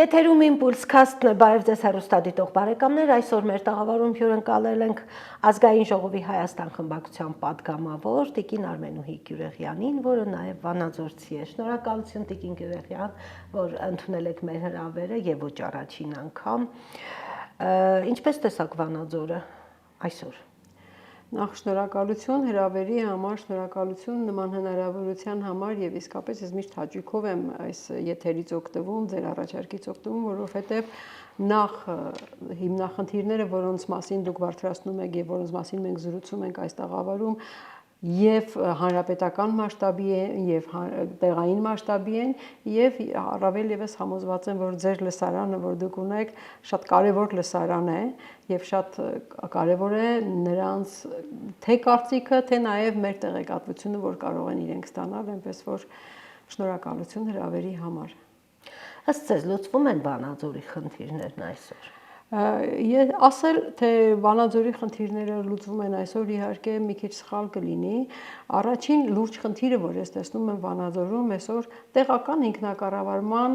Եթերում Իմպուլս քասթն է, բարև ձեզ հեռուստադիտող բարեկամներ, այսօր մեր տաղավարում հյուրընկալել ենք Ազգային ժողովի Հայաստան խմբակցության պատգամավոր Տիկին Արմենուհի Գյուրեղյանին, որը նաև վանաձորցի է։ Շնորհակալություն Տիկին Գյուրեղյան, որ ընդունել եք մեր հրավերը եւ ոչ առաջին անգամ։ Ինչպես տեսաք Վանաձորը այսօր։ Նախ շնորհակալություն հրավերի համար, շնորհակալություն նման հնարավորության համար եւ իսկապես ես միշտ հաճույքով եմ այս եթերից օգտվում, ձեր առաջարկից օգտվում, որովհետեւ նախ հիմնախնդիրները, որոնց մասին դուք բարձրացնում եք եւ որոնց մասին մենք զրուցում ենք այս տաղավարում, եւ հանրապետական մասշտաբի են եւ տեղային մասշտաբի են եւ առավել եւս համոզված եմ, որ ձեր լսարանը, որ դուք ունեք, շատ կարեւոր լսարան է եւ շատ կարեւոր է նրանց թե կարծիքը, թե նաեւ մեր տեղեկատվությունը, որ կարող են իրենք ստանալ, այնպես որ շնորհակալություն հրավերի համար։ Ըստ ձեզ լուծվում են Վանաձորի խնդիրներն այսօր։ Ասել, թե Վանաձորի խնդիրները լուծվում են այսօր, իհարկե մի քիչ սխալ կլինի։ Առաջին լուրջ խնդիրը, որ ես տեսնում եմ Վանաձորում այսօր, տեղական ինքնակառավարման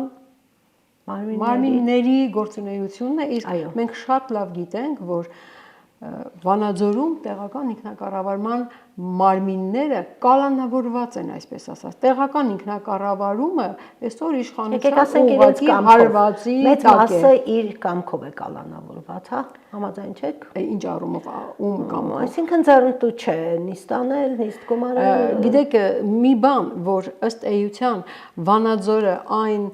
մարմինների գործունեությունն է, իսկ մենք շատ լավ գիտենք, որ Վանաձորում տեղական ինքնակառավարման մարմինները կալանավորված են, այսպես ասած։ Տեղական ինքնակառավարումը այսօր իշխանության ուղղակի հարվածի մեծ մասը իր կամքով է կալանավորված, հա, համաձայն չեք։ Ինչ առումով ում կամքով։ Այսինքն ձեռնտու չէ, նիստ անել, նիստ գումարել։ Գիտեք, մի բան, որ ըստ էության Վանաձորը այն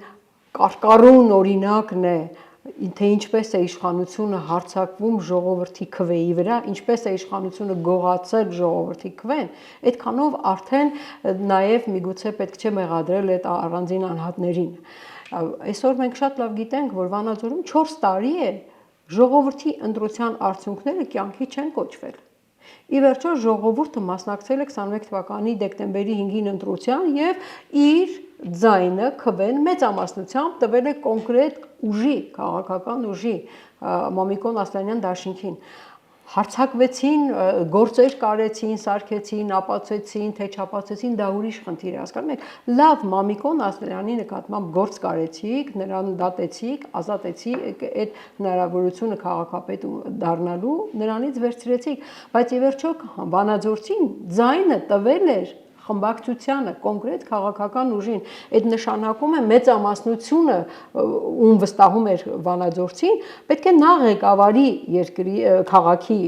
կարկառուն օրինակն է, թե ինչպես է իշխանությունը հարձակվում ժողովրդի քվեի վրա, ինչպես է իշխանությունը գողացել ժողովրդի քվեն, այդքանով արդեն նաև միգուցե պետք չէ մեղադրել այդ առանձին անհատներին։ Այսօր մենք շատ լավ գիտենք, որ Վանաձորում 4 տարի է ժողովրդի ընտրության արդյունքները կյանքի չեն կոչվել։ Ի վերջո ժողովուրդը մասնակցել է 21 թվականի դեկտեմբերի 5-ին ընտրության եւ իր ձայնը քվեն մեծամասնությամբ տվել է կոնկրետ ուժի, քաղաքական ուժի Մամիկոն Ասլանյան դաշինքին։ Հարցակվեցին, գործեր կարեցին, սարքեցին, ապացուցեցին, թե չապացուցեցին, դա ուրիշ խնդիր է, հասկանում եք։ Լավ Մամիկոն Ասլանյանի նկատմամբ գործ կարեցիք, նրան դատեցիք, ազատեցիք այդ հնարավորությունը քաղաքապետ դառնալու, նրանից վերցրեցիք, բայց ի վերջո Վանաձորցին ձայնը տվել էր խմբակցությանը, կոնկրետ քաղաքական ուժին, այդ նշանակում է մեծամասնությունը, ում վստահում էր Վանաձորցին, պետք է նա ղեկավարի երկրի քաղաքի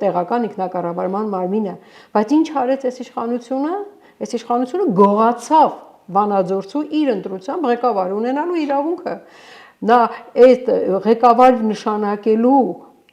տեղական ինքնակառավարման մարմինը, բայց ինչ արեց այս իշխանությունը, այս իշխանությունը գողացավ Վանաձորցու իր ընտրությամբ ղեկավար ունենալու իրավունքը, նա այդ ղեկավար նշանակելու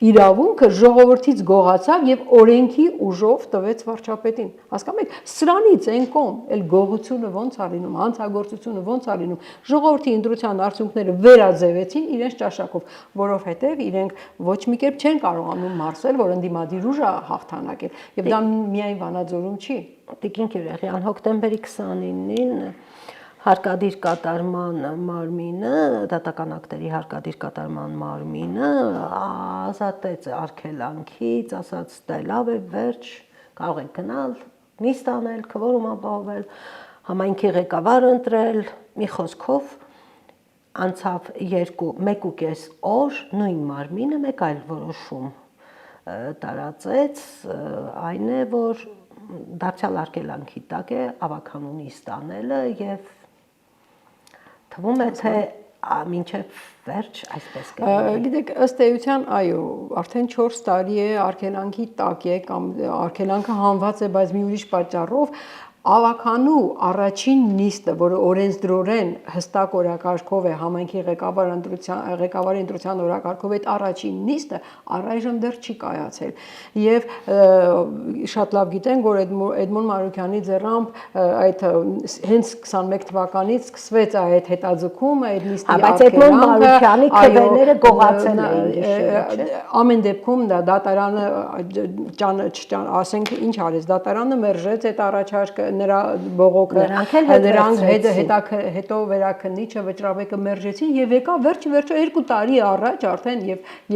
իրավունքը ժողովրդից գողացավ եւ օրենքի ուժով տվեց վարչապետին։ Հասկանում եք, սրանից են կողմ, այլ գողությունը ոնց է լինում, հանցագործությունը ոնց է լինում։ Ժողովրդի ընտրության արդյունքները վերաձևեցին իրենց ճաշակով, որովհետեւ իրենք ոչ մի կերպ չեն կարողանում մարսել, որ ընդդիմադիր ուժը հաղթանակել։ Եվ դա միայն Վանաձորում չի։ Տիկին Գյուրեղյան, հոկտեմբերի 29-ին հարկադիր կատարման մարմինը, դատական ակտերի հարկադիր կատարման մարմինը ազատեց արգելանքից, ասաց դե լավ է, վերջ, կարող եք գնալ, նիստ անել, քվորում ապահովել, համայնքի ղեկավար ընտրել, մի խոսքով անցավ 1.5 օր, նույն մարմինը մեկ այլ որոշում տարածեց, այն է, որ դարձյալ արգելանքի տակ է ավագանու նիստ անելը եւ թվում է, թե մինչև վերջ այսպես կլինի։ Գիտեք, ըստ էության, այո, արդեն 4 տարի է արգելանքի տակ է կամ արգելանքը հանված է, բայց մի ուրիշ պատճառով ավագանու առաջին նիստը, որը օրենսդրորեն հստակ օրակարգով է համայնքի ղեկավարի ընտրության օրակարգով այդ առաջին նիստը առայժմ դեռ չի կայացել։ Եվ շատ լավ գիտենք, որ Էդմոն Մանուկյանի ձեռամբ այդ հենց 21 թվականից սկսվեց այդ հետաձգումը, այդ նիստի բայց Էդմոն Մանուկյանի քվեները գողացել էին։ Ամեն դեպքում դա դատարանը ասենք ինչ արեց, դատարանը մերժեց այդ առաջարկը, նրա բողոքը, նրանք էլ հետո վերաքննիչը վճռաբեկը մերժեցին եւ եկա վերջը 2 տարի առաջ արդեն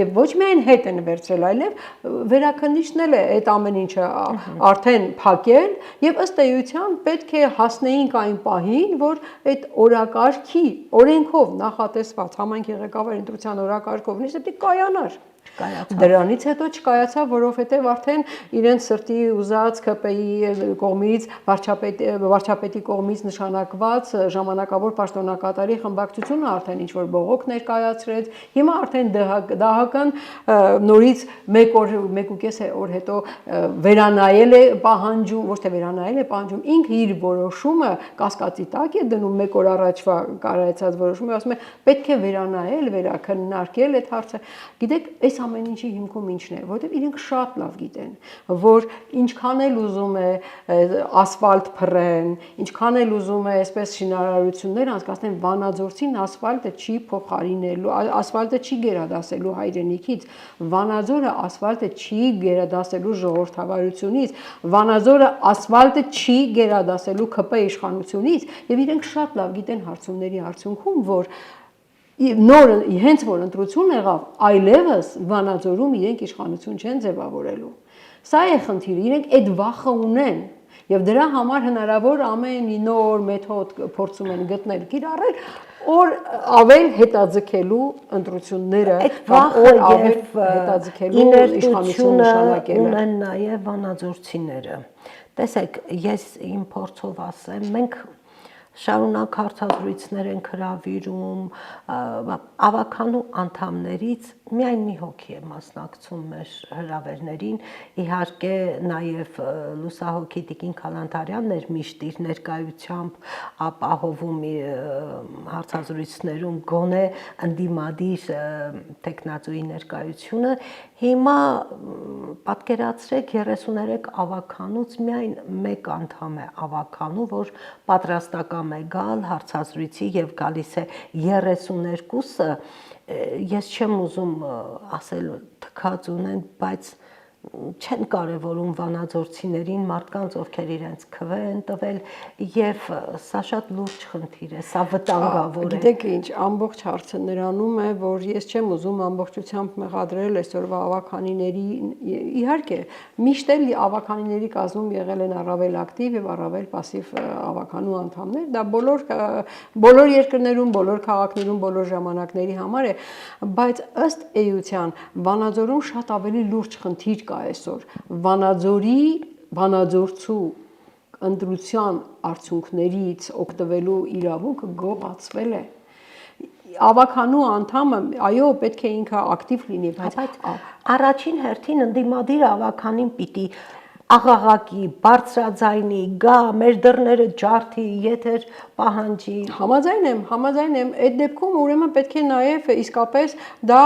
եւ ոչ միայն հետ են վերցրել, այլև վերաքննիչն էլ է այդ ամեն ինչը արդեն փակել եւ ըստ էության պետք է հասնեինք այն պահին, որ այդ օրակարգի օրենքով նախատեսված համայնքի ղեկավար ընտրության օրակարգով նույնիսկ պետք է կայանար։ Դրանից հետո չկայացավ, որովհետև արդեն իրենց սրտի ուզած ԿՊ-ի կողմից, վարչապետի կողմից նշանակված ժամանակավոր պաշտոնակատարի խմբակցությունը արդեն ինչ-որ բողոք ներկայացրեց, հիմա արդեն ԴՀԿ-ն նորից 1.5 օր հետո վերանայել է պահանջում, ոչ թե վերանայել է պահանջում, ինքը իր որոշումը կասկածի տակ է դնում 1 օր առաջվա կայացած որոշումը, ասում է պետք է վերանայել, վերաքննարկել այդ հարցը։ Գիտեք, այս ամեն ինչի հիմքում ինչն է, որովհետև իրենք շատ լավ գիտեն, որ ինչքան էլ ուզում է ասֆալտ փռեն, ինչքան էլ ուզում է այսպես շինարարություններ անցկացնեն, Վանաձորցին ասֆալտը չի փոխարինելու, ասֆալտը չի գերադասելու հայրենիքից, Վանաձորը ասֆալտը չի գերադասելու ժողովրդավարությունից, Վանաձորը ասֆալտը չի գերադասելու ԿՊ իշխանությունից, եւ իրենք շատ լավ գիտեն հարցումների արդյունքում, որ հենց որ ընտրություն եղավ, այլևս Վանաձորում իրենք իշխանություն չեն ձևավորելու։ Սա է խնդիրը, իրենք այդ վախը ունեն եւ դրա համար հնարավոր ամեն մի նոր մեթոդ փորձում են գտնել, կիրառել, օր ավել հետաձգելու ընտրությունները, օր ավել հետաձգելու իշխանություն նշանակելը։ Ունեն նաեւ վանաձորցիները։ Տեսեք, ես իմ փորձով ասեմ, մենք շարունակ հարցազրույցներ են հրավիրում, ավականու անդամներից միայն մի հոգի է մասնակցում մեր հրավերներին, իհարկե նաև լուսահոգի Տիկին Քալանթարյանն էր միշտ իր ներկայությամբ ապահովում հարցազրույցներում գոնե ընդդիմադիր տեխնացուի ներկայությունը, հիմա պատկերացրեք 33 ավականուց միայն մեկ անդամ է ավականու, որ պատրաստական է գալ հարցազրույցի եւ գալիս է 32-ը, ես չեմ ուզում ասել թքած ունեն, բայց չեն կարևորում վանաձորցիներին, մարդկանց, ովքեր իրենց քվե են տվել եւ սա շատ լուրջ խնդիր է, սա վտանգավոր է։ Գիտեք ինչ, ամբողջ հարցը նրանում է, որ ես չեմ ուզում ամբողջությամբ մեղադրել այսօրվա ավականիների, իհարկե, միշտ էլ ավականիների կազմում եղել են առավել ակտիվ եւ առավել пассив ավականու անդամներ, դա բոլոր երկրներում, բոլոր քաղաքներում, բոլոր ժամանակների համար է, բայց ըստ էության Վանաձորում շատ ավելի լուրջ խնդիր կա այսօր, Վանաձորցու ընտրության արդյունքներից օգտվելու իրավունքը գողացվել է։ Ավականու անդամը, այո, պետք է ինքը ակտիվ լինի, բայց առաջին հերթին ընդդիմադիր ավականին պիտի աղաղակի, բարձրաձայնի, գա, մեր դռները ջարդի, եթեր պահանջի։ Համաձայն եմ, այդ դեպքում ուրեմն պետք է նաև իսկապես դա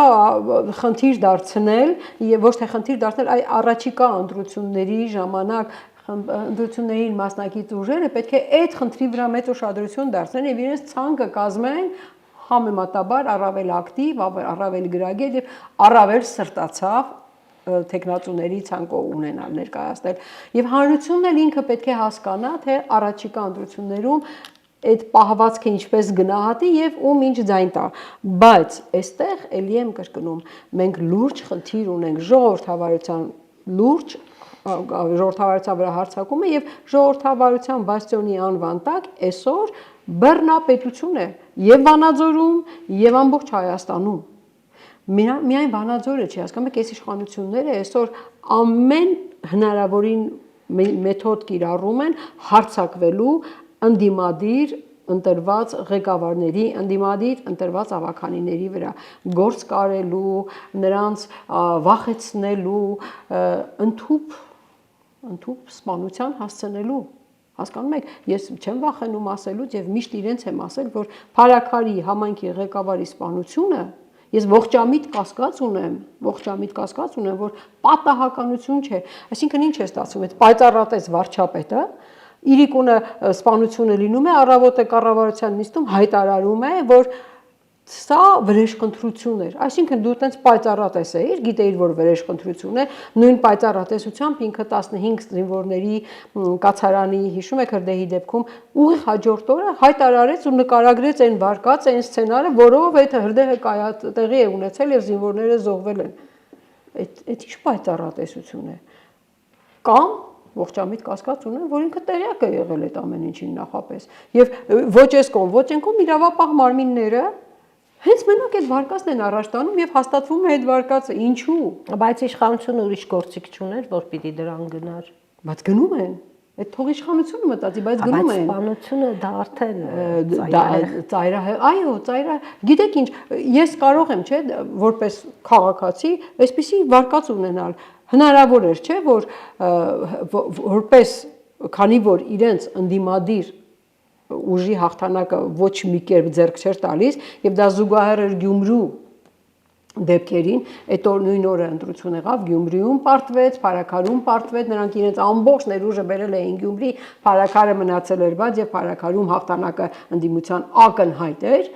խնդիր դարձնել, եւ ոչ թե խնդիր դարձնել, այլ առաջիկա ընտրությունների ժամանակ ընտրություններին մասնակից ուժերը պետք է այդ խնդրի վրա մեծ ուշադրություն դարձնեն եւ իրենց ցանկը կազմեն համեմատաբար առավել ակտիվ, առավել գրագետ եւ առավել սրտացավ տեխնացուների ցանկով ունենալ ներկայացնել եւ հանրությունն էլ ինքը պետք է հասկանա թե առաջիկա ընտրություններում այդ պահվածքը ինչպես գնահատի եւ ում ինչ ձայն տա, բայց այստեղ ելի եմ կրկնում, մենք լուրջ խնդիր ունենք ժողովրդավարության լուրջ ժողովրդավարության վրա հարձակումը եւ ժողովրդավարության բաստիոնի անվան տակ այսօր բռնապետություն է եւ Վանաձորում եւ ամբողջ Հայաստանում։ Միայն Վանաձորը չի, հասկանում եք, այս իշխանությունները այսօր ամեն հնարավորին մեթոդ կիրառում են հարձակվելու ընդդիմադիր ընտրված ղեկավարների, ընդդիմադիր ընտրված ավականիների վրա, գործ կարելու, նրանց վախեցնելու, ընդհուպ սպանության հասցնելու։ Հասկանում եք, ես չեմ վախենում ասելուց եւ միշտ իրենց եմ ասել, որ Փարաքարի համայնքի ղեկավարի սպանությունը ես ողջամիտ կասկած ունեմ, որ պատահականություն չէ, այսինքն ինչ է ստացվում, այդ պայծառատես վարչապետը իրիկունը սպանությունը լինում է, առավոտը կառավարության նիստում հայտարարում է, որ Սա վրեժխնդրություն էր, այսինքն դու տենց պայծառատես էիր, գիտեիր, որ վրեժխնդրություն է, նույն պայծառատեսությամբ ինքը 15 զինվորների կացարանի, հիշում եք հրդեհի դեպքում, ուղիղ հաջորդ օրը հայտարարեց ու նկարագրեց այն վարկած, այն սցենարը, որով այդ հրդեհը տեղի է ունեցել եւ զինվորները զոհվել են։ Այդ ինչ պայծառատեսություն է։ Կամ ողջամիտ կասկած ունեմ, որ ինքը տեղյակ է եղել այդ ամեն ինչին նախապես։ Եվ ոչ այս կողմ, ոչ այն կողմ իրավապահ մարմինները հենց մենակ այդ վարկածն են առաջ տանում եւ հաստատվում է այդ վարկածը։ Ինչու՞։ Բայց իշխանությունը ուրիշ գործիք չուներ, որ պիտի դրան գնար։ Բայց գնում են։ Այդ թող իշխանությունը մտածի, բայց գնում են։ Բայց սպանությունը դա արդեն ծայրահեղ, այո, գիտեք ինչ, ես կարող եմ, չէ, որպես քաղաքացի, այսպիսի վարկած ունենալ։ Հնարավոր էր, չէ, որ որպես քանի որ իրենց ընդդիմադիր ուժի հաղթանակը ոչ մի կերպ ձեռք չէր տալիս եւ դա զուգահեռ էր Գյումրու դեպքերին, այդ նույն օրը ընտրություն եղավ, Գյումրիում պարտվեց, Փարաքարում պարտվեց, նրանք իրենց ամբողջ ներուժը բերել էին Գյումրի, Փարաքարը մնացել էր բաց եւ Փարաքարում հաղթանակը ընդդիմության ակնհայտ էր,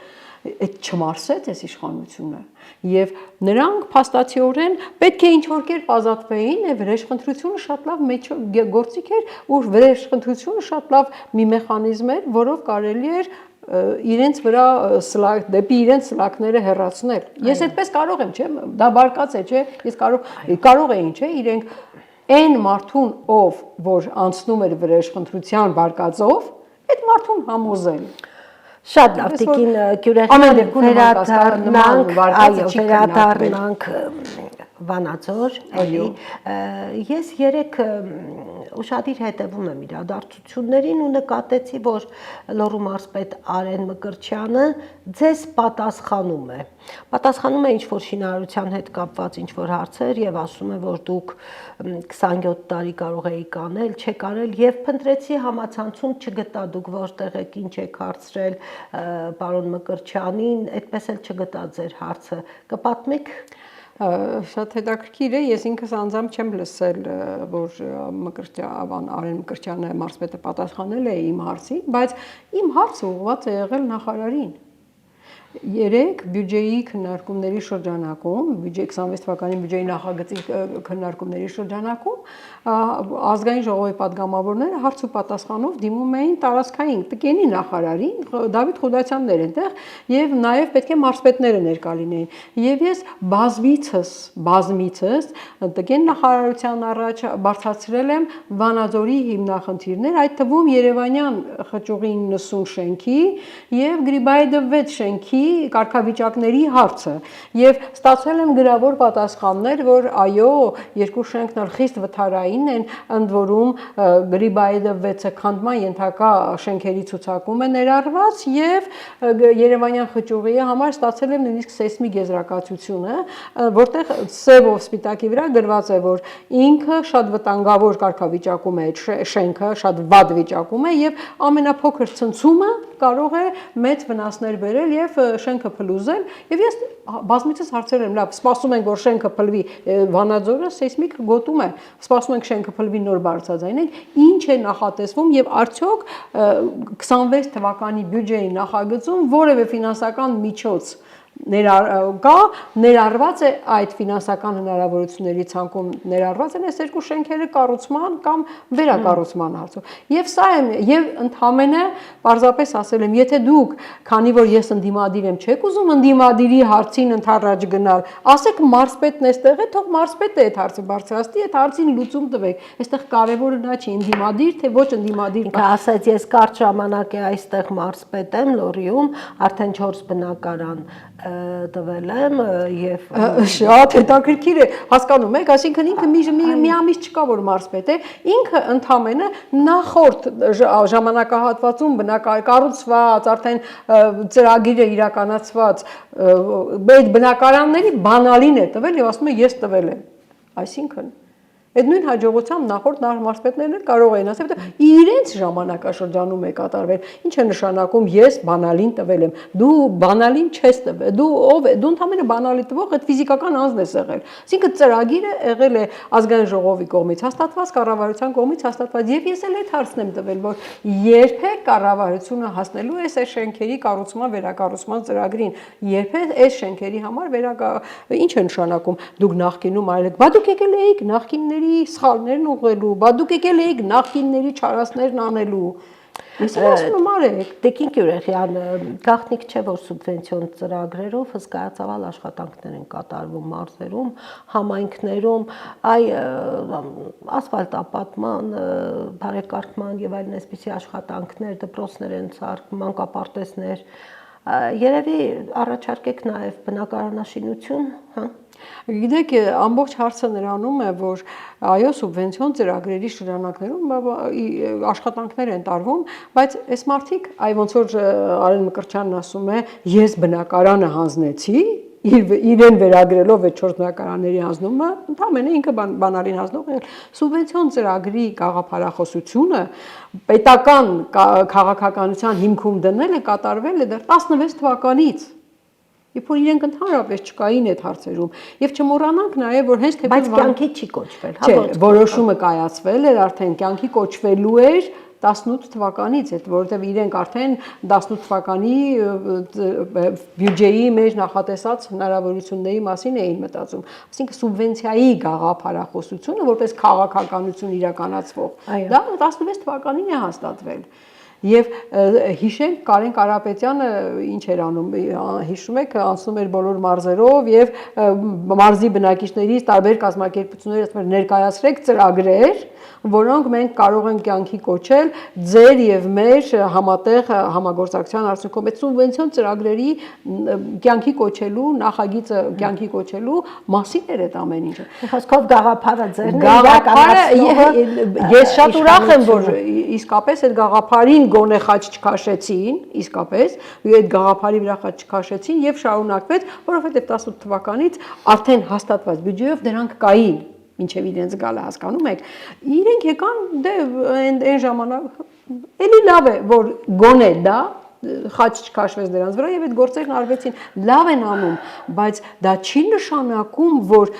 այդ չմարսեց այս իշխանությունը եւ նրանք փաստացիորեն պետք է ինչ-որ կերպ ազատվեին եւ վրեժխնդրությունը շատ լավ գործիք էր ու վրեժխնդրությունը շատ լավ մի մեխանիզմ էր, որով կարելի էր իրենց վրա դեպի իրենց սլակները հեռացնել։ Ես այդպես կարող եմ, չէ՞, դա բարկած է, չէ՞, ես կարող էին, չէ՞, իրենք այն մարդուն, ով որ անցնում էր վրեժխնդրության բարկածով, այդ մարդուն համոզել։ Շատ լավ, Տիկին Գյուրեհյան, վերադառնանք Վանաձոր, էլի։ Ես երեք ուշադիր հետևում եմ իրադարձություններին ու նկատեցի, որ Լոռու մարզպետ Արեն Մկրտչյանը ձեզ պատասխանում է ինչ-որ շինարարության հետ կապված ինչ-որ հարցեր եւ ասում է, որ դուք 27 տարի կարող էիք անել, չեք արել եւ փնտրեցի համացանցում չգտա դուք որտեղ եք, ինչ եք հարցրել պարոն Մկրտչյանին, այդպես էլ չգտա ձեր հարցը, կպատմեք։ Շատ հետաքրքիր է, ես ինքս անձամբ չեմ լսել, որ Արեն Մկրտչյանը մարզպետը պատասխանել է իմ հարցին, բայց իմ հարցը ուղղված է եղել նախարարին։ Երեք բյուջեի քննարկումների շրջանակում, 26 թվականի բյուջեի նախագծի քննարկումների շրջանակում ազգային ժողովի падգամավորները հարց ու պատասխանով դիմում էին տարածքային տկենի նախարարին, Դավիթ Խուդասյանն էր այնտեղ, եւ նաեւ պետք է մարզպետները ներկա լինեին։ Եվ ես բազմիցս տկեն նախարարության առաջ բարձրացրել եմ Վանաձորի հիմնախնդիրներ, այդ թվում Երևանյան խճուղի 90 շենքի եւ Գրիբայեդը 6 շենքի կարգավիճակների հարցը եւ ստացել եմ գրավոր պատասխաններ, որ այո, երկու շենքն էլ խիստ վթարային են, ընդ որում Գրիբայեդը 6-ը քանդման ենթակա շենքերի ցուցակում է ներառված եւ Երևանյան խճուղի համար ստացել եմ նույնիսկ սեյսմիկ եզրակացությունը, որտեղ սևով սպիտակի վրա գրված է, որ ինքը շատ վտանգավոր կարգավիճակում է, այդ շենքը շատ վատ վիճակում է եւ ամենափոքր ցնցումը կարող է մեծ վնասներ բերել եւ շենքը փլուզել եւ ես բազմիցս հարցրել եմ, լավ, սպասում ենք որ շենքը փլվի, Վանաձորը սեյսմիկ գոտում է, սպասում ենք շենքը փլվի նոր բարձրաձայնենք, ինչ է նախատեսվում եւ արդյոք 26 թվականի բյուջեի նախագծում որևէ ֆինանսական միջոց ներառված է այդ ֆինանսական հնարավորությունների ցանկում ներառված են այս երկու շենքերը կառուցման կամ վերակառուցման հարցով եւ սա եմ եւ ընդհանրապես պարզապես ասել եմ եթե դուք քանի որ ես ընդդիմադիր եմ չեք ուզում ընդդիմադիրի հարցին ընդառաջ գնալ ասեք մարզպետն էստեղ է թող մարզպետը այդ հարցը բարձրացնի այդ հարցին լուծում տվեք այստեղ կարևորը նա չի ընդդիմադիր թե ոչ ընդդիմադիր ինքը ասաց ես կարճ ժամանակ է այստեղ մարզպետ եմ Լոռիում արդեն 4 բնակարան տվել եմ եւ շատ հետաքրքիր է հասկանում եք այսինքն ինքը մի ամիս չկա որ մարզպետ է ինքը ընդհանրապես նախորդ ժամանակահատվածում կառուցված արդեն ծրագիրը իրականացված այդ բնակարանների բանալին է տվել եւ ասում է ես տվել եմ այսինքն Այդ նույն հաջողությամբ նախորդ մարզպետներն էլ կարող էին ասել, որտեղ իրենց ժամանակաշրջանում է կատարվել։ Ինչ է նշանակում ես բանալին տվել եմ։ Դու բանալին չես տվել։ Դու ով է։ Դու ընդհանրապես բանալի տվող այդ ֆիզիկական անձն ես եղել։ Այսինքն ծրագիրը եղել է ազգային ժողովի կողմից հաստատված, կառավարության կողմից հաստատված, եւ ես էլ այդ հարցն եմ տվել, որ երբեք կառավարությունը հասնելու է այս շենքերի կառուցման վերակառուցման ծրագրին, երբեք այս շենքերի համար ինչ է նշանակում դուք նախկինում արել եք, բա դուք եկել էիք նախկինների սխալներն ուղղելու, բա դուք եկել էիք նախկինների չարասներն անելու։ Ես ասում եմ արեք։ Տիկին Գյուրեխյան, գաղտնիք չէ, որ սուբվենցիոն ծրագրերով հսկայածավալ աշխատանքներ են կատարվում մարզերում, համայնքներում, ասֆալտապատման, բարեկարգման եւ այլն այսպիսի աշխատանքներ, դպրոցներ են սարքում, մանկապարտեզներ, երևի առաջարկեք նաեւ բնակարանաշինություն, հա։ Գիտեք, ամբողջ հարցը նրանում է, որ այո, սուբվենցիոն ծրագրերի շրջանակներում աշխատանքներ են տարվում, բայց այս մարդիկ, ոնց որ Արեն Մկրտչյանն ասում է, ես բնակարանը հանձնեցի, իրեն վերագրելով այդ 4 բնակարանների հանձնումը, ընդհանրապես ինքը բանալին հանձնող է։ Սուբվենցիոն ծրագրի գաղափարախոսությունը պետական քաղաքականության հիմքում դնելը կատարվել է դեռ 16 թվականից։ Երբ որ իրենք ընդհանրապես չկային այդ հարցերում, եւ չմոռանանք նաեւ, որ հենց թե բայց կյանքի չի կոչվել, հա, որոշումը կայացվել էր, արդեն կյանքի կոչվելու էր 18 թվականից, որովհետև իրենք արդեն 18 թվականի բյուջեի մեջ նախատեսած հնարավորությունների մասին էին մտածում։ Այսինքն սուբվենցիայի գաղափարախոսությունը որպես քաղաքականություն իրականացվող, դա 16 թվականին է հաստատվել։ Եվ հիշենք Կարեն Կարապետյանը ինչ էր անում, հիշում եք, անցնում էր բոլոր մարզերով եւ մարզի բնակիչներից տարբեր կազմակերպությունների ներկայացրեք ծրագրեր, որոնք մենք կարող ենք կյանքի կոչել ձեր եւ մեր համատեղ համագործակցության արդյունքում այդ սուբվենցիոն ծրագրերի կյանքի կոչելու նախագիծը կյանքի կոչելու մասին էր այդ ամեն ինչը։ Խոսքով գաղափարը ձերն է իրականացնողը։ Ես շատ ուրախ եմ, որ իսկապես այդ գաղափարին գոնե խաչ չքաշեցին, իսկապես, այդ գաղափարի վրա խաչ չքաշեցին եւ շարունակվեց, որովհետեւ 18 թվականից արդեն հաստատված բյուջեով դրանք կային, մինչեւ իրենց գալը, հասկանում եք, իրենք եկան դե այն ժամանակ էլի լավ է, որ գոնե դա խաչ չքաշվեց դրանց վրա եւ այդ գործերն արվեցին, լավ են անում, բայց դա չի նշանակում, որ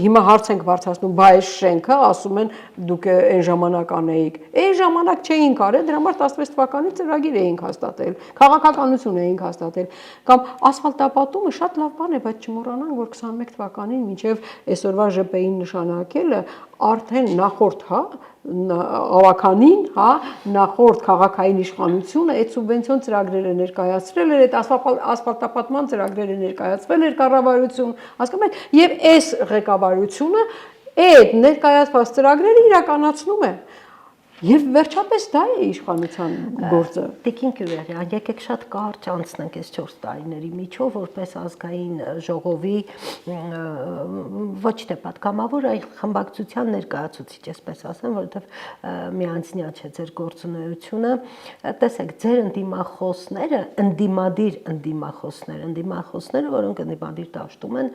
հիմա հարց ենք բարձրացնում, բա այս շենքը ասում են դուք այն ժամանակ անեիք, այն ժամանակ չէինք արել, դրա համար 16 թվականին ծրագիր էինք հաստատել, քաղաքականություն էինք հաստատել, կամ ասֆալտապատումը շատ լավ բան է, բայց չմոռանանք, որ 21 թվականին մինչեւ այսօրվա ԺՊ-ին նշանակելը արդեն նախորդ, հա, ավականին, հա, նախորդ քաղաքային իշխանությունը այդ սուբվենցիոն ծրագրերը ներկայացրել էր, այդ ասֆալտապատման ծրագրերը ներկայացվել էր կառավարություն, հասկանում եք, եւ այս ղեկավարությունը այդ ներկայացված ծրագրերը իրականացնում է։ Եվ վերջապես դա է իշխանության գործը։ Տիկին Գյուրեխյան, եկեք շատ կարճ անցնենք այս 4 տարիների միջով, որպես ազգային ժողովի ոչ թե պատգամավոր, այլ խմբակցության ներկայացուցիչ, այսպես ասեմ, որովհետև միանձնյա չէ ձեր գործունեությունը։ Տեսեք, ձեր ընդդիմախոսները, ընդդիմախոսները, որոնք ընդդիմադիր դաշտում են,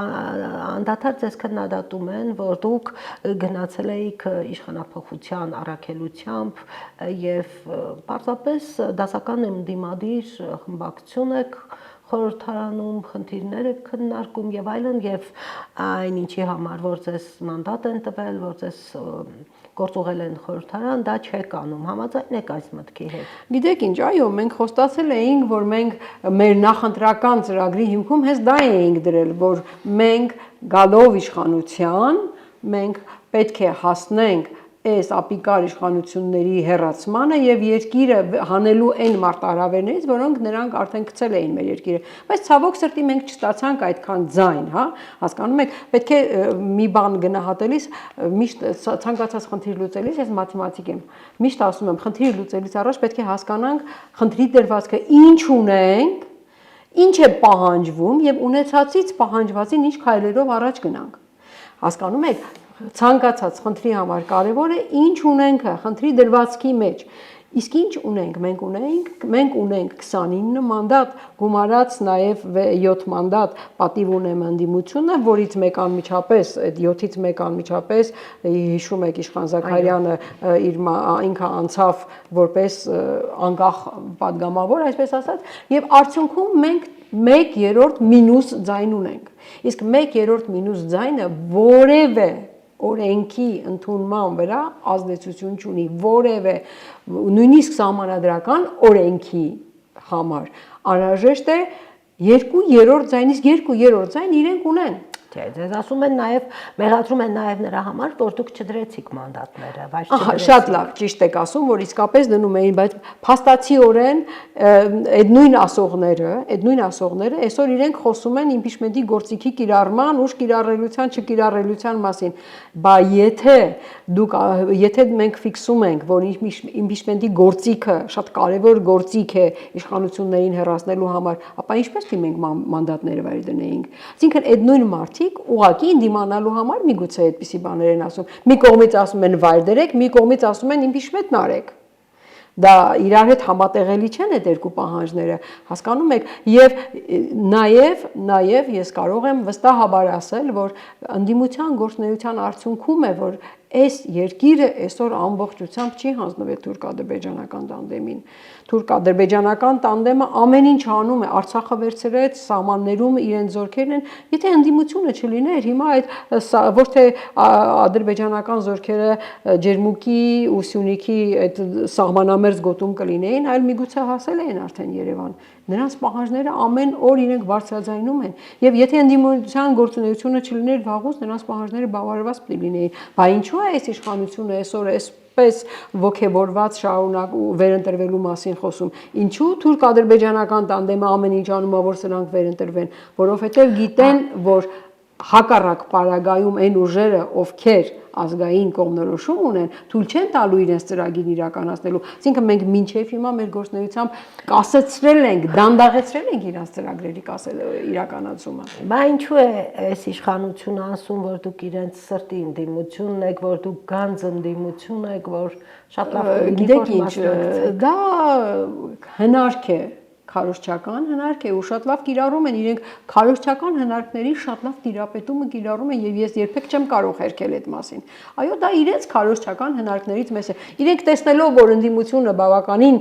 անդադար ձեզ քննադատում են, որ դուք գնացել եք իշխանափոխության առաքելությամբ եւ պարզապես դասական ընդդիմադիր խմբակցություն եք խորհրդարանում, խնդիրներ եք քննարկում եւ այլն եւ այն ինչի համար որ ձեզ մանդատ են տվել, որ ձեզ գործուղել են խորհրդարան, դա չեք անում, համաձայն եք այս մտքի հետ։ Գիտեք ինչ, այո, մենք խոստացել էինք, որ մենք մեր նախընտրական ծրագրի հիմքում հենց դա էինք դրել, որ մենք գալով իշխանության, մենք պետք է հասնենք այս ապիկար իշխանությունների հեռացմանը եւ երկիրը հանելու այն մարտահրավերներից, որոնք նրանք արդեն գցել էին մեր երկիրը։ Բայց ցավոք սրտի մենք չստացանք այդքան ձայն, հա, հասկանում եք, պետք է մի բան գնահատելիս միշտ ցանկացած խնդիր լուծելիս, ես մաթեմատիկ եմ, միշտ ասում եմ, խնդիր լուծելիս առաջ պետք է հասկանանք խնդրի դրվածքը ինչ ունենք, ինչ է պահանջվում եւ ունեցածից պահանջվածին ինչ քայլերով առաջ գնանք։ Հասկանում եք, ցանկացած խնդրի համար կարևոր է ինչ ունենք խնդրի դրվածքի մեջ, Իսկ ինչ ունենք, մենք ունենք 29 մանդատ, գումարած նաև 7 մանդատ պատիվ ունեմ ընդդիմությունը, որից մեկ անմիջապես, այդ 7-ից մեկ անմիջապես հիշում եք Իշխան Զաքարյանը ինքը անցավ որպես անկախ падգամավոր, այսպես ասած, եւ արդյունքում մենք 1/3 մինուս ձայն ունենք։ Իսկ 1/3 մինուս ձայնը որևէ օրենքի ընդունման վրա ազդեցություն չունի, որևէ նույնիսկ սահմանադրական օրենքի համար անհրաժեշտ է 2/3 ձայն, իսկ 2/3 ձայն իրենք ունեն։ Ձեզ ասում են նաև, մեղադրում են նաև նրա համար, որ դուք չդրեցիք մանդատները, բայց չդրեցիք։ Շատ լավ, ճիշտ եք ասում, որ իսկապես դնում էին, բայց փաստացիորեն այդ նույն ասողները այսօր իրենք խոսում են իմպիչմենտի գործիքի կիրառման, ուժ կիրառելիության, չկիրառելիության մասին։ Բա եթե մենք ֆիքսում ենք, որ իմպիչմենտի գործիքը շատ կարևոր գործիք է իշխանություններին հեռացնելու համար, ապա ինչպես մենք մանդատները վայր դնեինք։ Այսինքն այդ նույն մարդիկ ուղղակի դիմանալու համար միգուցե այդպիսի բաներ են ասում։ Մի կողմից ասում են վայր դրեք, մի կողմից ասում են իմպիչմենտ արեք։ Դա իրար հետ համատեղելի չեն այդ երկու պահանջները, հասկանում եք, եւ նաեւ ես կարող եմ վստահաբար ասել, որ ընդդիմության գործունեության արդյունքում է, որ այս երկիրը այսօր ամբողջությամբ չի հանձնվել թուրք-ադրբեջանական տանդեմին։ Թուրք-ադրբեջանական տանդեմը ամեն ինչ անում է, Արցախը վերցրեց, սահմաններում իրենց զորքերն են, եթե ընդդիմությունը չլիներ, հիմա այդ ոչ թե ադրբեջանական զորքերը Ջերմուկի ու Սյունիքի այդ սահմանամերձ գոտում կլինեին, այլ միգուցե հասել էին արդեն Երևան։ Նրանց պահանջները ամեն օր իրենք բարձրաձայնում են, եւ եթե ընդդիմության գործունեությունը չլիներ վաղուց, նրանց պահանջները բավարարված պիտի լինեին։ Բա ինչու է այս իշխանությունը այսօր պես ոգևորված շարունակ ու վերընտրվելու մասին խոսում։ Ինչու թուրք-ադրբեջանական տանդեմը ամեն ինչ անում է, որ սրանք վերընտրվեն, որովհետև գիտեն, որ հակառակ պարագայում այն ուժերը, ովքեր ազգային կողմնորոշում ունեն, թույլ չեն տալու իրենց ծրագիրն իրականացնելու։ Այսինքն մենք մինչև հիմա մեր գործունեությամբ կասեցրել ենք, դանդաղեցրել ենք իրենց ծրագրերի իրականացումը։ Բա ինչու է այս իշխանությունը ասում, որ դուք իրենց սրտի ընդդիմությունն եք, որ դուք գանձ ընդդիմություն եք, որ շատ լավ գիտեք ինչ, դա հնարք է, քարոզչական հնարք է ու շատ լավ կիրառում են իրենք քարոզչական հնարքների շատ լավ տիրապետումը կիրառում են եւ ես երբեք չեմ կարող հերքել այդ մասին։ Այո, դա իրենց քարոզչական հնարքներից մեծ է։ Իրենք տեսնելով, որ ընդդիմությունը բավականին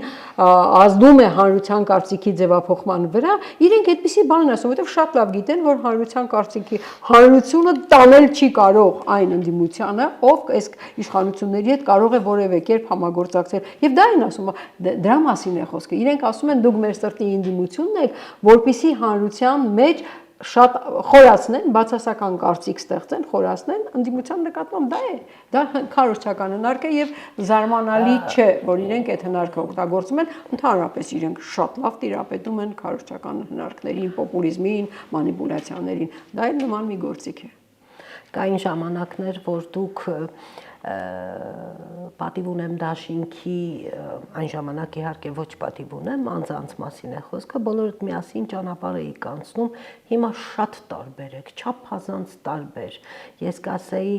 ազդում է հանրության կարծիքի ձևափոխման վրա, իրենք այդպիսի բան են ասում, որովհետեւ շատ լավ գիտեն, որ հանրության կարծիքի հանրությունը տանել չի կարող այն ընդդիմությանը, ով այս իշխանությունների հետ կարող է որևէ կերպ համագործակցել։ Եվ դա են ասում, դրա մասին է խոսքը։ Իրենք ասում են դուք մեր սրտի ընդդիմությունն եք, որպիսի հանրության մեջ շատ խորացնեն, բացասական կարծիք ստեղծեն, խորացնեն ընդդիմության նկատմամբ դա է։ Դա քարոզչական հնարք է եւ զարմանալի չէ, որ իրենք այդ հնարքը օգտագործում են, ընդհանրապես իրենք շատ լավ տիրապետում են քարոզչական հնարքներին, պոպուլիզմին, մանիպուլյացիաներին։ Դա էլ նման մի գործիք է։ Կային ժամանակներ, որ դուք պատիվ ունեմ դաշինքի, այն ժամանակ իհարկե ոչ պատիվ ունեմ, անձանց մասին է խոսքը, բոլորդ միասին ճանապարհ էիք անցնում, հիմա շատ տարբեր եք, չափազանց տարբեր։ Ես կասեի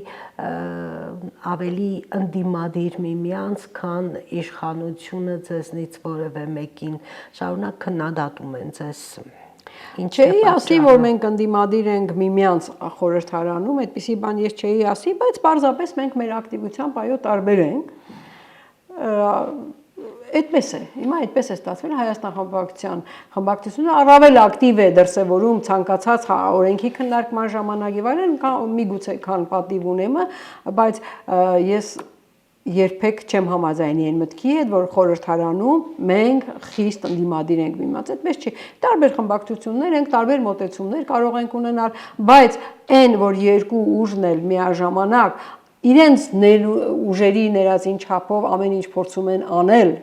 ավելի ընդդիմադիր միմյանց, քան իշխանությունը ձեզնից որևէ մեկին, շարունակ քննադատում են ձեզ։ Չէի ասի, որ մենք ընդդիմադիր ենք միմյանց խորհրդարանում, այդպիսի բան ես չէի ասի, բայց պարզապես մենք մեր ակտիվությամբ այո տարբեր ենք։ Այդպես է, հիմա այդպես է ստացվել Հայաստան խմբակցությունը առավել ակտիվ է դրսևորում ցանկացած օրենքի քննարկման ժամանակ եւ այլն, միգուցե քան պատիվ ունեմը, բայց ես երբեք չեմ համաձայնի այն մտքի հետ, որ խորհրդարանում մենք խիստ ընդդիմադիր ենք միմյանց, այդպես չի։ Տարբեր խմբակցություններ ենք, տարբեր մոտեցումներ կարող ենք ունենալ, բայց այն, որ երկու ուժն էլ միաժամանակ իրենց ուժերի ներածին չափով ամեն ինչ փորձում են անել,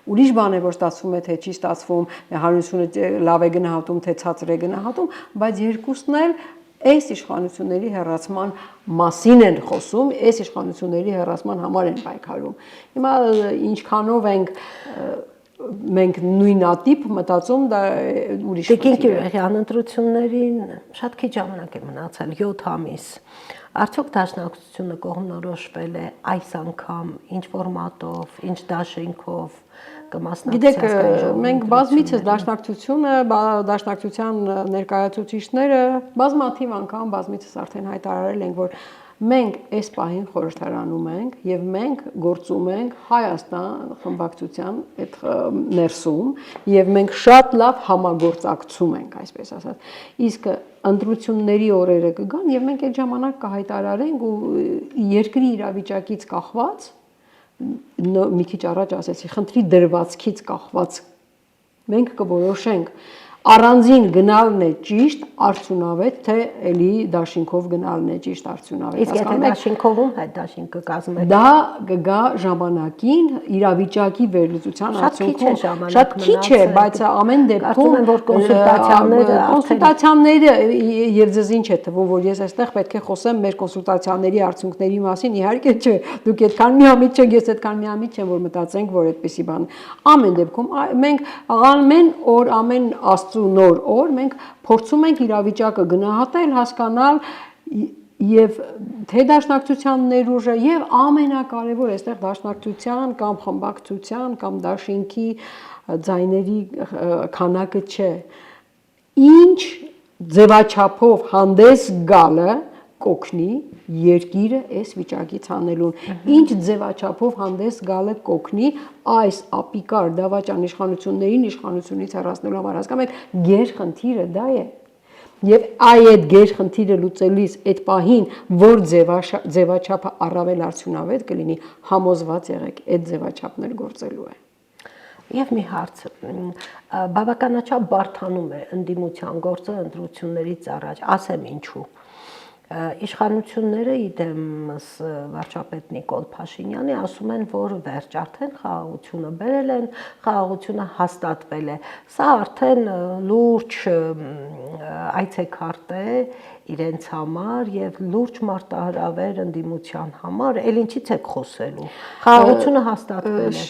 ուրիշ բան է, որ ստացվում է, թե չի ստացվում, հանրությունը լավ է գնահատում, թե ցածր է գնահատում, բայց երկուսն էլ այս իշխանությունների հեռացման մասին են խոսում, այս իշխանությունների հեռացման համար են պայքարում։ Հիմա ինչքանով ենք մենք նույնատիպ մտածում, դա ուրիշ Տիկին Կիրյակյան ընտրություններին շատ քիչ ժամանակ է մնացել, 7 ամիս։ Արդյոք դաշնակցությունը կողմնորոշվել է այս անգամ ինչ ֆորմատով, ինչ դաշինքով Գիտեք, մենք բազմիցս դաշնակցության ներկայացուցիչները բազմաթիվ անգամ բազմիցս արդեն հայտարարել ենք, որ մենք այս պահին խորհրդարանում ենք եւ մենք գործում ենք Հայաստան խմբակցության այդ ներսում եւ մենք շատ լավ համագործակցում ենք, այսպես ասած։ Իսկ ընտրությունների օրերը կգան եւ մենք այդ ժամանակ կհայտարարենք ու երկրի իրավիճակից կախված մի քիչ առաջ ասեցի, խնդրի դրվածքից կախված մենք կորոշենք առանձին գնալն է ճիշտ, արդյունավետ, թե էլի դաշինքով գնալն է ճիշտ, արդյունավետ։ Իսկ եթե դաշինքով հետ դաշինքը կազմեք։ Դա կգա ժամանակին իրավիճակի վերլուծության արդյունքում։ Շատ քիչ է, բայց ամեն դեպքում որ կոնսուլտացիաները եւ ձեզ ինչ է թվում, որ ես այստեղ պետք է խոսեմ մեր կոնսուլտացիաների արդյունքների մասին, իհարկե չէ, դուք այդքան միամիտ չեք, ես այդքան միամիտ չեմ, որ մտածենք, որ այդպեսի բան։ Ամեն դեպքում մենք ամեն օր, ամեն նոր օր մենք փորձում ենք իրավիճակը գնահատել, հասկանալ եւ թե դաշնակցության ներուժը եւ ամենակարևոր այստեղ դաշնակցության կամ խմբակցության կամ դաշինքի ձայների քանակը չէ։ Ինչ ձևաչափով հանդես գալը կօգնի երկիրը այս վիճակից հանելուն, ինչ ձևաչափով հանդես գալը կօգնի այս ապիկար դավաճան իշխանություններին իշխանությունից հեռացնելու համար, հասկանում եք, գերխնդիրը դա է։ Եվ այդ գերխնդիրը լուծելիս այդ պահին, որ ձևաչափը առավել արդյունավետ կլինի, համոզված եղեք, այդ ձևաչափն էլ գործելու է։ Եվ մի հարց, բավականաչափ բարդանում է ընդդիմության գործը ընտրություններից առաջ, ասեմ ինչու։ Իշխանությունները իդեմս վարչապետ Նիկոլ Փաշինյանի ասում են, որ վերջ արդեն խաղաղությունը բերել են, խաղաղությունը հաստատվել է։ Սա արդեն լուրջ այցեքարտ է իրենց համար եւ լուրջ մարտահրավեր ընդդիմության համար, ել ինչից եք խոսելու։ Խաղաղությունը հաստատվել է։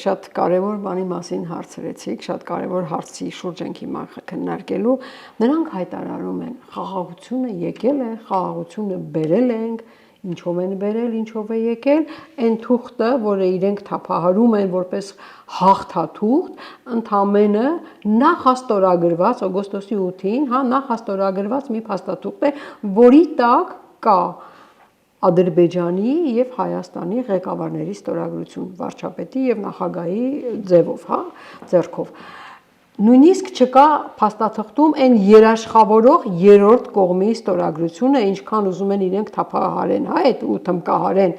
Շատ կարևոր բանի մասին հարցրեցիք, շատ կարևոր հարցի շուրջ ենք հիմա քննարկելու։ Նրանք հայտարարում են, խաղաղությունը եկել է, խաղաղությունը բերել ենք, ինչով են բերել, ինչով է եկել, այն թուղթը, որը իրենք թափահարում են որպես հաղթաթուղթ, ընդամենը նախաստորագրված օգոստոսի 8-ին, նախաստորագրված մի փաստաթուղթ է, որի տակ կա Ադրբեջանի եւ Հայաստանի ղեկավարների ստորագրություն, վարչապետի եւ նախագահի ձեռքով։ Նույնիսկ չկա փաստաթղթում այն երաշխավորող երրորդ կողմի ստորագրությունը, ինչքան ուզում են իրենք թափահարեն, այդ ու թմկահարեն,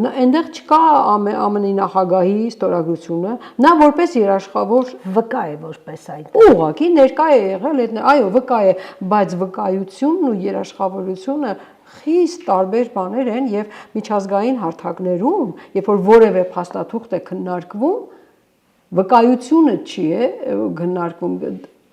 այնտեղ չկա ԱՄՆ-ի նախագահի ստորագրությունը, նա որպես երաշխավոր վկա է որպես այդ։ Ուղղակի ներկա է եղել, այո, վկա է, բայց վկայությունն ու երաշխավորությունը խիստ տարբեր բաներ են եւ միջազգային հարթակներում, երբ որ որևէ փաստաթուղթ է քննարկվում, վկայությունը չի է քննարկվում,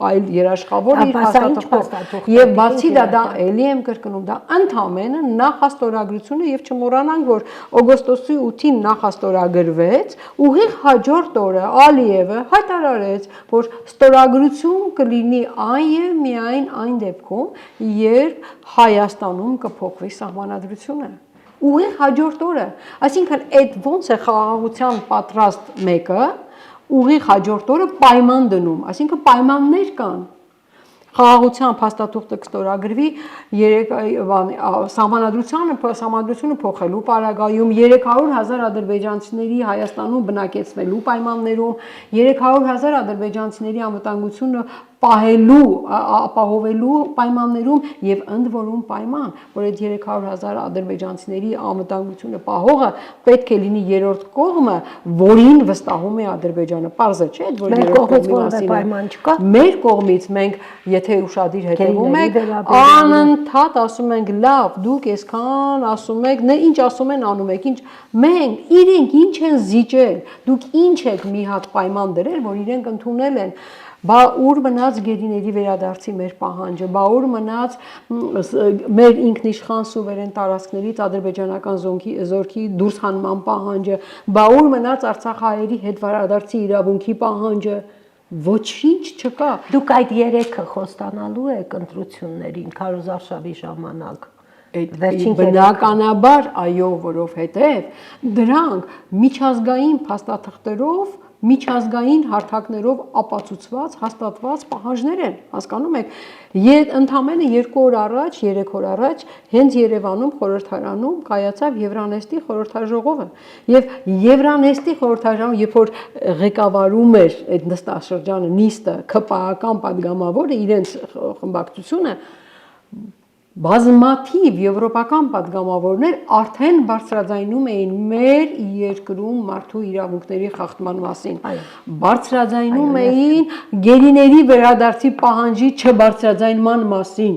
այլ երաշխավոր իր փաստաթուղթով։ Եվ բացի դա էլի եմ կրկնում, դա ընդամենը նախաստորագրությունը եւ չմոռանանք, որ օգոստոսի 8-ին նախաստորագրվեց, ուղիղ հաջորդ օրը Ալիևը հայտարարեց, որ ստորագրություն կլինի այն եւ միայն այն դեպքում, երբ Հայաստանում կփոխվի սահմանադրությունը։ Ուղիղ հաջորդ օրը, այսինքն այդ ոնց է խաղաղության պատրաստ մեկը ուղիղ հաջորդ օրը պայման դնում, այսինքն պայմաններ կան։ Խաղաղության փաստաթուղթը կստորագրվի սահմանադրությունը փոխելու պարագայում 300,000 ադրբեջանցիների Հայաստանում բնակեցնելու պայմաններում, 300,000 ադրբեջանցիների անվտանգությունը ապահովելու պայմաններում եւ ընդ որում պայման, որ այդ 300,000 ադրբեջանցիների անվտանգությունը պահողը պետք է լինի երրորդ կողմը, որին վստահում է Ադրբեջանը։ Պարզ է, չէ՞, որ երրորդ կողմի մասին պայման չկա։ Մեր կողմից մենք, եթե ուշադիր հետևում եք, անընդհատ ասում ենք, լավ, դուք այսքան ասում եք, ինչ ասում են անում եք, մենք իրենք ինչ են զիջել, դուք ինչ եք մի հատ պայման դրել, որ իրենք ընդունել են։ Բա ուր մնաց գերիների վերադարձի մեր պահանջը, բա ուր մնաց մեր ինքնիշխան սուվերեն տարածքներից ադրբեջանական զորքի դուրս հանման պահանջը, բա ուր մնաց Արցախահայերի հետ վերադարձի իրավունքի պահանջը, ոչինչ չկա։ Դուք այդ երեքը խոստանալու եք ընտրություններին քարոզարշավի ժամանակ։ Բնականաբար այո, որովհետև դրանք միջազգային փաստաթղթերով, միջազգային հարթակներով ապացուցված, հաստատված պահանջներ են, հասկանում եք։ Ընդամենը 2 օր առաջ, 3 օր առաջ հենց Երևանում խորհրդարանում կայացավ Եվրանեստի խորհրդաժողովը, եւ Եվրանեստի խորհրդաժողովը, երբ որ ղեկավարում էր այդ նստաշրջանը, նիստը, ԿՊԱ-ական падգամավորը իրենց խմբակցությունը, բազմաթիվ եվրոպական падգամավորներ արդեն բարձրաձայնում էին մեր երկրում մարդու իրավունքների խախտման մասին, բարձրաձայնում էին գերիների վերադարձի պահանջի չբարձրաձայնման մասին։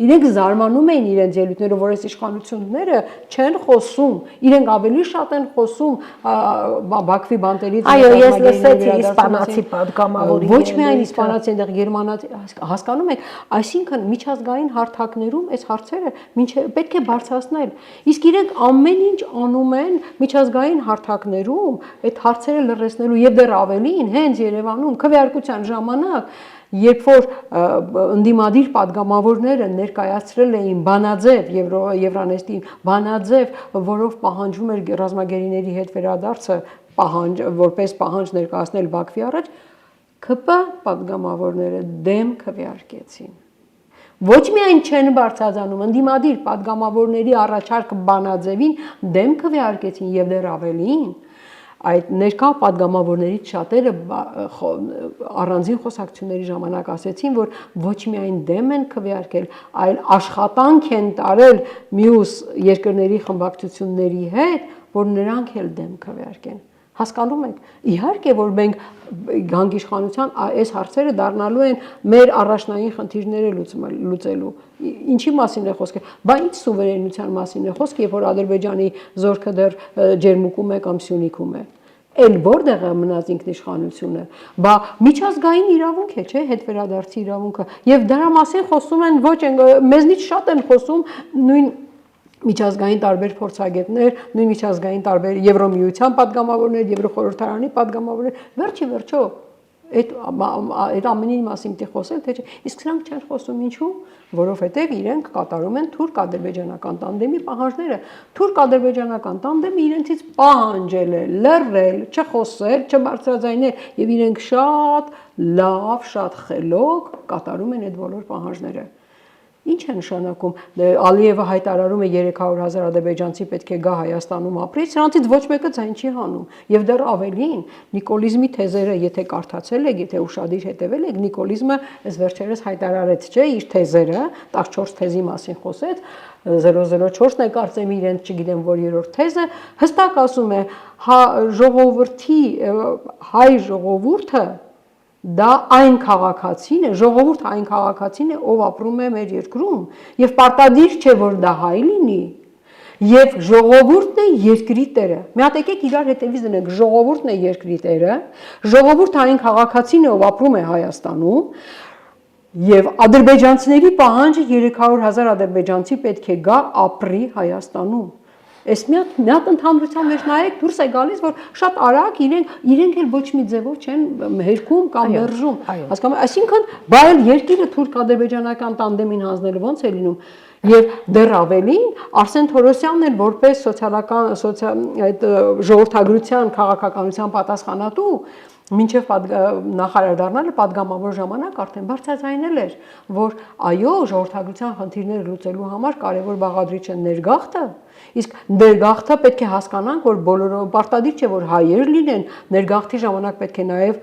Իրենք զարմանում էին իրենց ելույթներով, որ այս իշխանությունները չեն խոսում, իրենք ավելի շատ են խոսում Բաքվի բանտերից։ Այո, ես լսեցի իսպանացի падգամավորի։ Ոչ միայն իսպանացի, այնտեղ գերմանացի, հասկանում եք, այսինքն միջազգային հարթակներում այս հարցերը պետք է բարձրացնել։ Իսկ իրենք ամեն ինչ անում են միջազգային հարթակներում այդ հարցերը լրացնելու եւ դեռ ավելին, հենց Երևանում քվեարկության ժամանակ, երբ որ ընդդիմադիր падգամավորները ներկայացրել էին բանաձև Եվրանեստին, բանաձև, որով պահանջում էր ռազմագերիների հետ վերադարձը, որպես պահանջ ներկայացնել Բաքվի առաջ, ԿՊ падգամավորները դեմ քվեարկեցին։ Ոչ միայն չեն բարձրացնում, ընդդիմադիր падգամավորների առաջարկ բանաձևին դեմ քվեարկեցին եւ դեռ ավելին, այդ ներկա падգամավորներից շատերը առանձին խոսակցությունների ժամանակ ասեցին, որ ոչ միայն դեմ են քվեարկել, այլ աշխատանք են տարել մյուս երկրների խմբակցությունների հետ, որ նրանք էլ դեմ քվեարկեն։ Հասկանում եք, իհարկե որ մենք գանք իշխանության այս հարցերը դառնալու են մեր առաջնային խնդիրները լուծելու։ Ինչի մասին է խոսքը, բա ինչ սուվերենության մասին է խոսքը, երբ որ Ադրբեջանի զորքը դեռ Ջերմուկում է կամ Սյունիքում է։ Էլ որտեղ է մնաց ինքնիշխանությունը, բա միջազգային իրավունք է, չէ՞, հետվերադարձի իրավունքը, եւ դրա մասին խոսում են ոչ մեզնից շատ են խոսում նույն միջազգային տարբեր փորձագետներ, նույն միջազգային տարբեր Եվրոմիության падգամավորներ, Եվրոխորհրդարանի падգամավորներ, վերջի վերջո այդ ամենի մասին պետք է խոսել, թե չէ, իսկ սրանք չեն խոսում ինչու, որովհետև իրենք կատարում են թուրք-ադրբեջանական տանդեմի պահանջները։ Թուրք-ադրբեջանական տանդեմը իրենցից պահանջել է լռել, չխոսել, չբարձրաձայնել, եւ իրենք շատ լավ, շատ խելոք կատարում են այդ բոլոր պահանջները։ Ինչ է նշանակում, Ալիևը հայտարարում է 300,000 ադրբեջանցի պետք է գա Հայաստանում ապրի, սրանցից ոչ մեկը ձայն չի հանում, եւ դեռ ավելին, նիկոլիզմի թեզերը, եթե կարդացել եք, եթե ուշադիր հետևել եք, նիկոլիզմը այս վերջերս հայտարարեց, չէ, իր թեզերը, 14 թեզի մասին խոսեց, 004-ն է կարծեմ իրենց, չգիտեմ որ երրորդ թեզը, հստակ ասում է, ժողովրդի, հայ ժողովուրդը դա այն քաղաքացին է, ժողովուրդ այն քաղաքացին է, ով ապրում է մեր երկրում, եւ պարտադիր չէ, որ դա հայ լինի, եւ ժողովուրդն է երկրի տերը։ Մի հատ եկեք իրար հետևից դնենք, ժողովուրդն է երկրի տերը, ժողովուրդը այն քաղաքացին է, ով ապրում է Հայաստանում, եւ ադրբեջանցիների պահանջը 300,000 ադրբեջանցի պետք է գա ապրի Հայաստանում։ Այս մի հատ ընդհանրության մեջ նայեք, դուրս է գալիս, որ շատ արագ իրենք էլ ոչ մի ձևով չեն հերքում կամ մերժում։ Հասկանում եք, այսինքն, բա էլ երկիրը թուրք-ադրբեջանական տանդեմին հանձնելը ոնց է լինում։ Եվ դեռ ավելին, Արսեն Թորոսյանն էլ որպես այդ ժողովրդագրության քաղաքականության պատասխանատու մինչև նախարար դառնալը պատգամավոր ժամանակ արդեն բարձրաձայնել էր, որ այո, ժողովրդագրության խնդիրները լուծելու համար կարևոր բաղադրիչը ներգաղթը, իսկ ներգաղթը պետք է հասկանանք, որ բոլորը պարտադիր չէ, որ հայեր լինեն, ներգաղթի ժամանակ պետք է նաև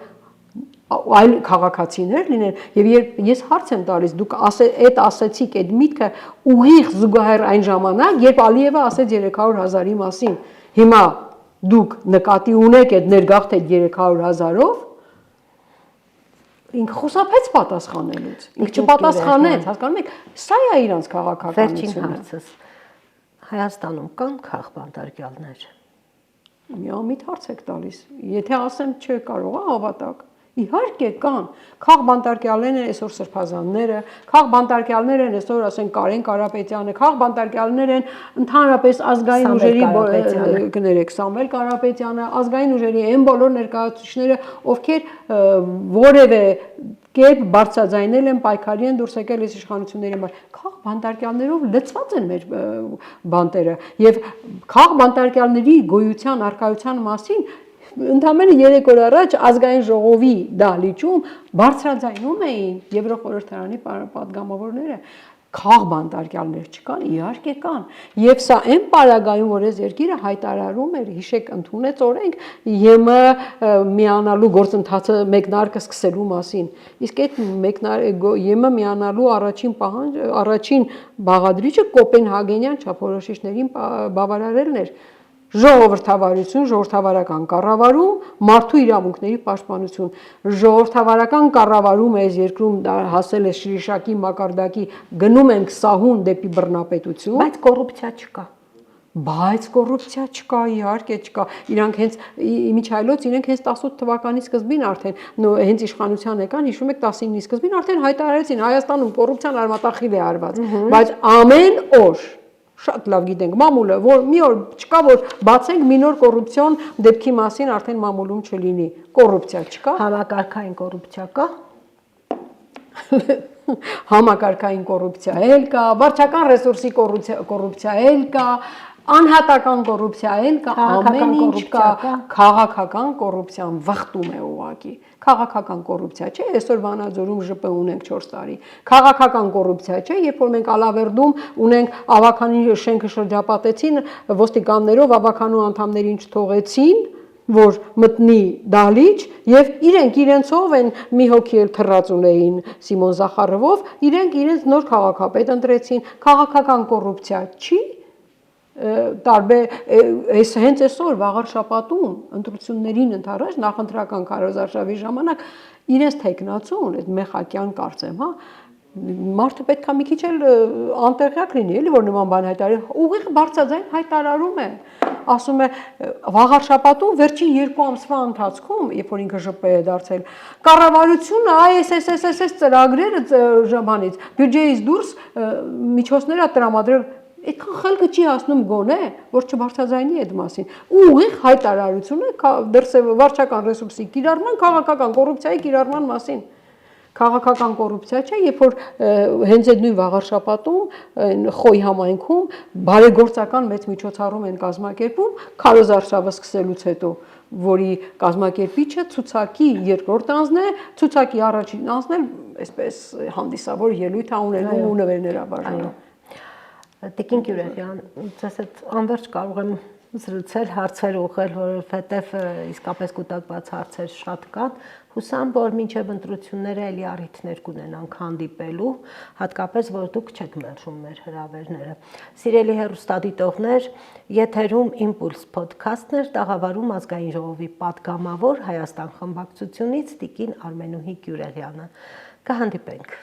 այլ քաղաքացիներ լինեն, եւ երբ ես հարց եմ տալիս, դուք այդ ասեցիք, այդ միտքը ուղիղ զուգահեռ այն ժամանակ, երբ Ալիևը ասեց 300,000-ի մասին, հիմա դուք նկատի ունեք այդ ներգաղթ այդ 300,000-ով, ինքը խուսափեց պատասխանելուց, ինքը չպատասխանեց, հասկանում եք, սա է իրանց քաղաքականությունը։ Վերջին հարցս, Հայաստանում կան քաղբանտարկյալներ։ Միամիտ հարց եք տալիս, եթե ասեմ չէ կարող է հավատակ, իհարկե կան, քաղբանտարկյալներ են այսօր սրբազանները, քաղբանտարկյալներ են այսօր ասենք Կարեն Կարապետյանը, քաղբանտարկյալներ են ընդհանրապես ազգային ուժերի կներեք Սամվել Կարապետյանը, ազգային ուժերի այն բոլոր ներկայացուցիչները, ովքեր որևէ կերպ բարձրաձայնել են, պայքարի են դուրս եկել այս իշխանությունների համար։ Քաղ բանտարկյալներով լցված են մեր բանտերը եւ քաղ բանտարկյալների գոյության արկայության մասին ընդամենը 3 օր առաջ ազգային ժողովի դահլիճում բարձրաձայնում էին Եվրոխորհրդարանի պատգամավորները քաղ բանտարկյալներ չկան, իհարկե կան։ Եվ սա այն պարագայում, որ այս երկիրը հայտարարում էր, հիշեք, ընդունեց օրենք ԵՄ միանալու գործընթացը մեկնարկը սկսելու մասին։ Իսկ այդ ԵՄ միանալու առաջին բաղադրիչը Կոպենհագենյան չափորոշիչներին բավարարելն էր։ Ժողովրդավարություն, ժողովրդավարական կառավարում, մարդու իրավունքների պաշտպանություն։ Ժողովրդավարական կառավարումը այս երկրում հասել է շրիշակի մակարդակի, գնում ենք սահուն դեպի բռնապետություն, բայց կոռուպցիա չկա։ Բայց կոռուպցիա չկա, իհարկե չկա։ Իրանք հենց իմիջայլոց իրենք հենց 18 թվականի սկզբին արդեն հենց իշխանության եկան, հիշում եք 19-ի սկզբին արդեն հայտարարեցին Հայաստանում կոռուպցիան արմատախիլ է արված, բայց ամեն օր շատ լավ գիտենք մամուլը, որ մի օր չկա, որ բացենք մի նոր կոռուպցիոն դեպքի մասին արդեն մամուլում չլինի։ Կոռուպցիա չկա։ Համակարգային կոռուպցիա կա։ Համակարգային կոռուպցիա էլ կա, վարչական ռեսուրսի կոռուպցիա էլ կա, անհատական կոռուպցիա էլ կա, ամեն ինչ կա, քաղաքական կոռուպցիան վխտում է ուղղակի։ Քաղաքական կոռուպցիա չէ, այսօր Վանաձորում ԺՊ ունենք 4 տարի։ Քաղաքական կոռուպցիա չէ, երբ որ մենք Ալավերդում ունենք ավականի շենքը շրջապատեցին, ոստիկաններով ավականու անդամներին չթողեցին, որ մտնի դահլիճ եւ իրենցով են մի հոգի էլ թռած ունեին Սիմոն Զախարովով, իրենց նոր քաղաքապետ ընտրեցին, քաղաքական կոռուպցիա չի հենց այսօր վաղար շաբաթում ընտրություններին ընդառաջ նախընտրական քարոզարշավի ժամանակ իրենց թեկնածուն այդ Մեխակյան կարծեմ, հա մարդը պետք է մի քիչ էլ անտեղյակ լինի, էլի որ նման բան հայտարարի, ուղիղ բարձրաձայն հայտարարում է, ասում է վաղար շաբաթում վերջին 2 ամսվա ընթացքում, երբ որ ինքը ԺՊ է դարձել, կառավարությունը այս ծրագրերը ժամանից բյուջեից դուրս միջոցներ է տրամադրել, այդքան խելքը չի հասնում գոնե, որ չբարձրաձայնի այդ մասին։ Ուղիղ հայտարարությունը վարչական ռեսուրսի կիրառման, քաղաքական կոռուպցիայի կիրառման մասին։ Քաղաքական կոռուպցիա չէ, երբ որ հենց այդ նույն վաղար շաբաթում Խոյ համայնքում բարեգործական մեծ միջոցառում են կազմակերպում քարոզարշավը սկսելուց հետո, որի կազմակերպիչը ցուցակի երկրորդ անձն է, ցուցակի առաջին անձն էլ այսպես հանդիսավոր ելույթ է ունենում ու նվերներ բաժանում։ Տիկին Գյուրեղյան, ձեզ հետ անverջ կարող եմ զրուցել, հարցեր ուղղել, որովհետև իսկապես կուտակված հարցեր շատ կան։ Հուսամ, որ մինչև ընտրությունները էլի առիթներ կունենանք հանդիպելու, հատկապես որ դուք չեք մերժում մեր հրավերները։ Սիրելի հեռուստադիտողներ, եթերում Impulse podcast-ն էր, տաղավարում ազգային ժողովի պատգամավոր Հայաստան խմբակցությունից Տիկին Արմենուհի Գյուրեղյանը։ Կհանդիպենք։